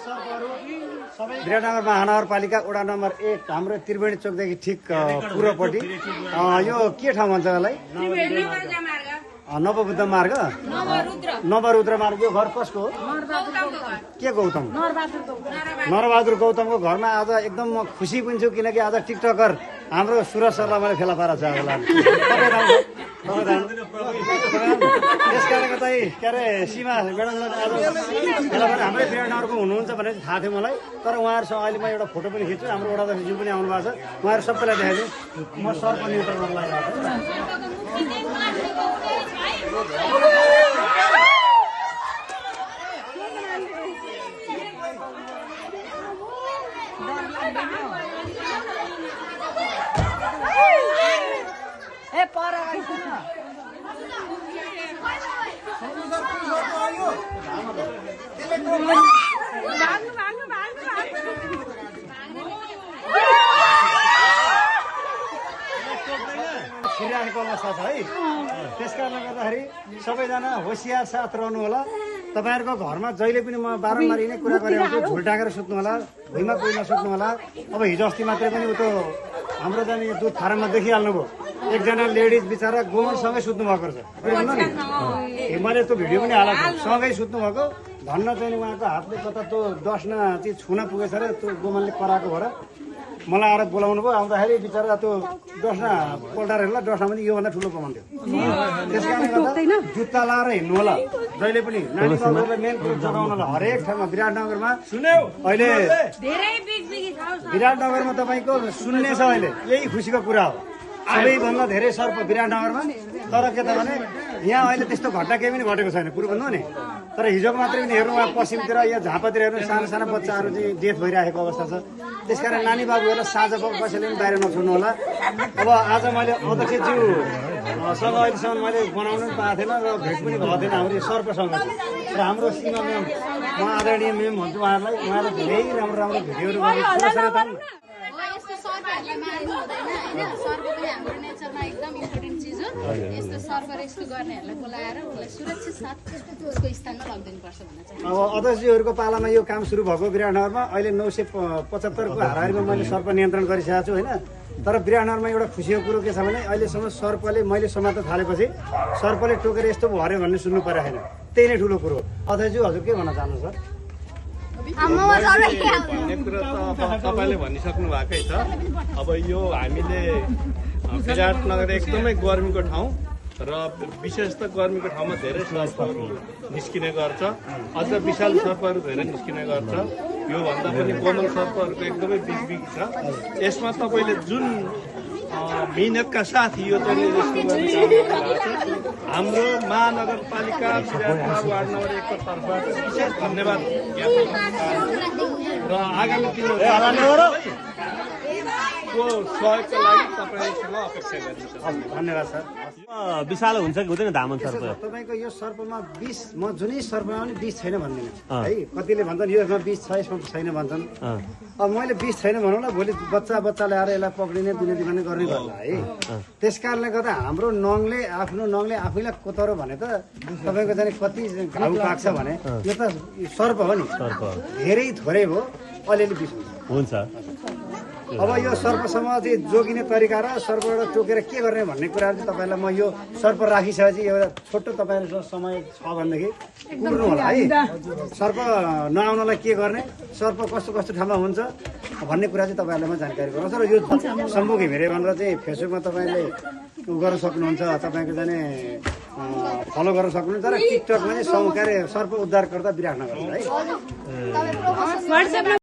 विराटनगर महानगरपालिका वडा नम्बर 1 हाम्रो त्रिवेणी चोकदेखि ठिक पूर्वपट्टि यो के ठाउँ भन्छ यसलाई नवबुद्ध मार्ग नवरुद्र मार्ग। यो घर कसको हो? के गौतम? नरबहादुर गौतमको घरमा आज एकदम म खुसी पनि छु किनकि आज टिकटकर हाम्रो सुरज सरलाई मैले फेला पारेको छ। त्यस कारणले चाहिँ के अरे सीमा म्याडमलाई आज फेला पारेर हाम्रै विराटनगरको हुनुहुन्छ भनेर थाहा थियो मलाई। तर उहाँहरूसँग अहिले म एउटा फोटो पनि खिच्छु। हाम्रो वडाध्यक्षज्यू पनि आउनु भएको छ। उहाँहरू सबैलाई देखाइदिउँ। म सर पनि एउटा गर्न लागिरहेको छु। छिरिराखेको अवस्था छ है। त्यस कारणले गर्दाखेरि सबैजना होसियार साथ रहनु होला। तपाईँहरूको घरमा जहिले पनि म बारम्बार यिनै कुरा गरेको छु, झुल टाँगेर सुत्नु होला, भुइँमा कोही नसुत्नु होला। अब हिजो अस्ति मात्रै पनि उतो हाम्रो जाने दुध फार्ममा देखिहाल्नुभयो, एकजना लेडिज बिचरा गोमनसँगै सुत्नु भएको रहेछ। बुझ्नु नि, मैले त्यो भिडियो पनि हालेको छु। सँगै सुत्नु भएको, धन्न चाहिँ उहाँको हातले कता त्यो डस्ना चाहिँ छुन पुगेछ अरे, त्यो गोमनले कराएको भएर मलाई आएर बोलाउनु भयो। आउँदाखेरि बिचरा त्यो डस्ना पल्टाएर हेर्ला, डस्ना पनि योभन्दा ठुलो गोमन थियो। त्यस कारणले गर्दा जुत्ता लाएर हिँड्नु होला जहिले पनि। नानी बाबुहरूलाई मेन कुरो जगाउनु होला हरेक ठाउँमा। विराटनगरमा अहिले विराटनगरमा तपाईँको सुन्ने छ अहिले, यही खुसीको कुरा हो। सबैभन्दा धेरै सर्प विराटनगरमा। तर के त भने यहाँ अहिले त्यस्तो घटना केही पनि घटेको छैन कुरो भन्नु नि। तर हिजोको मात्रै पनि हेर्नु, उहाँ पश्चिमतिर या झापातिर हेर्नु, साना साना बच्चाहरू चाहिँ डेथ भइरहेको अवस्था छ। त्यसकारण नानी बाबुहरूलाई साँझ कसैले पनि बाहिर नछोड्नु होला। अब आज मैले अध्यक्षज्यूसँग अहिलेसम्म मैले बनाउनु पनि पाएको थिएन र भेट पनि भएको थिएन हाम्रो सर्पसँग। र हाम्रो सीमा म्याम, म आदरणीय म्याम भन्छु उहाँहरूलाई। उहाँले धेरै राम्रो राम्रो भिडियोहरू गर्नु। सर्पहरूलाई मार्नु हुँदैन होइन। सर्प पनि हाम्रो नेचरमा एकदम इम्पोर्टेन्ट चिज हो। यस्तो सर्प रेस्क्यु गर्नेहरूलाई बोलाएर उसलाई सुरक्षित साथ उसको स्थानमा लगिदिनुपर्छ भन्न चाहन्छु। अब अध्यक्षज्यूहरूको पालामा यो काम सुरु भएको विराटनगरमा अहिले 975 को हाराहारीमा मैले सर्प नियन्त्रण गरिसकेको छु होइन। तर विराटनगरमा एउटा खुसीको कुरो के छ भने अहिलेसम्म सर्पले मैले समात्न थालेपछि सर्पले टोकेर यस्तो भर्यो भन्ने सुन्नु परेको छैन। त्यही नै ठुलो कुरो। अध्यक्षज्यू हजुर के भन्न चाहनुहुन्छ सर? भन्ने कुरो त अब तपाईँले भनिसक्नु भएकै छ। अब यो हामीले विराटनगर एकदमै गर्मीको ठाउँ र विशेष त गर्मीको ठाउँमा धेरै सर्पहरू निस्किने गर्छ। अझ विशाल सर्पहरू धेरै निस्किने गर्छ। योभन्दा पनि कोमल सर्पहरूको एकदमै बिग छ। यसमा तपाईँले जुन मिहिनेतका साथ यो चाहिँ हाम्रो महानगरपालिका विराटनगर वार्ड नम्बर 1 को तर्फबाट विशेष धन्यवाद र आगामी दिनहरूको सहयोगको लागि तपाईँसँग अपेक्षा गरिन्छ। धन्यवाद सर। विशाल हुन्छ कि हुँदैन धामन सर्प? तपाईँको यो सर्पमा विष, म जुनै सर्पमा पनि विष छैन भन्दिनँ है। कतिले भन्छन् यसमा विष छ, यसमा छैन भन्छन्। अब मैले विष छैन भनौँ न, भोलि बच्चाले आएर यसलाई पक्रिने दिने दिने गर्ने गर्ला है। त्यस कारणले गर्दा हाम्रो नङले आफ्नो नङले आफैलाई कोतरो भने त तपाईँको चाहिँ कति घाउ पाक्छ भने यो त सर्प हो नि। धेरै थोरै हो, अलिअलि विष हुन्छ। अब यो सर्पसँग चाहिँ जोगिने तरिका र सर्पबाट टोकेर के गर्ने भन्ने कुराहरू चाहिँ तपाईँलाई म यो सर्प राखिसकेपछि एउटा छोटो तपाईँहरूसँग समय छ भनेदेखि कुर्नु होला है। सर्प नआउनलाई के गर्ने, सर्प कस्तो कस्तो ठाउँमा हुन्छ भन्ने कुरा चाहिँ तपाईँहरूलाई म जानकारी गराउँछु। र यो शम्भु घिमिरे भनेर चाहिँ फेसबुकमा तपाईँले गर्न सक्नुहुन्छ, तपाईँको जाने फलो गर्न सक्नुहुन्छ। र टिकटकमा चाहिँ सर्प उद्धारकर्ता विराटनगर है।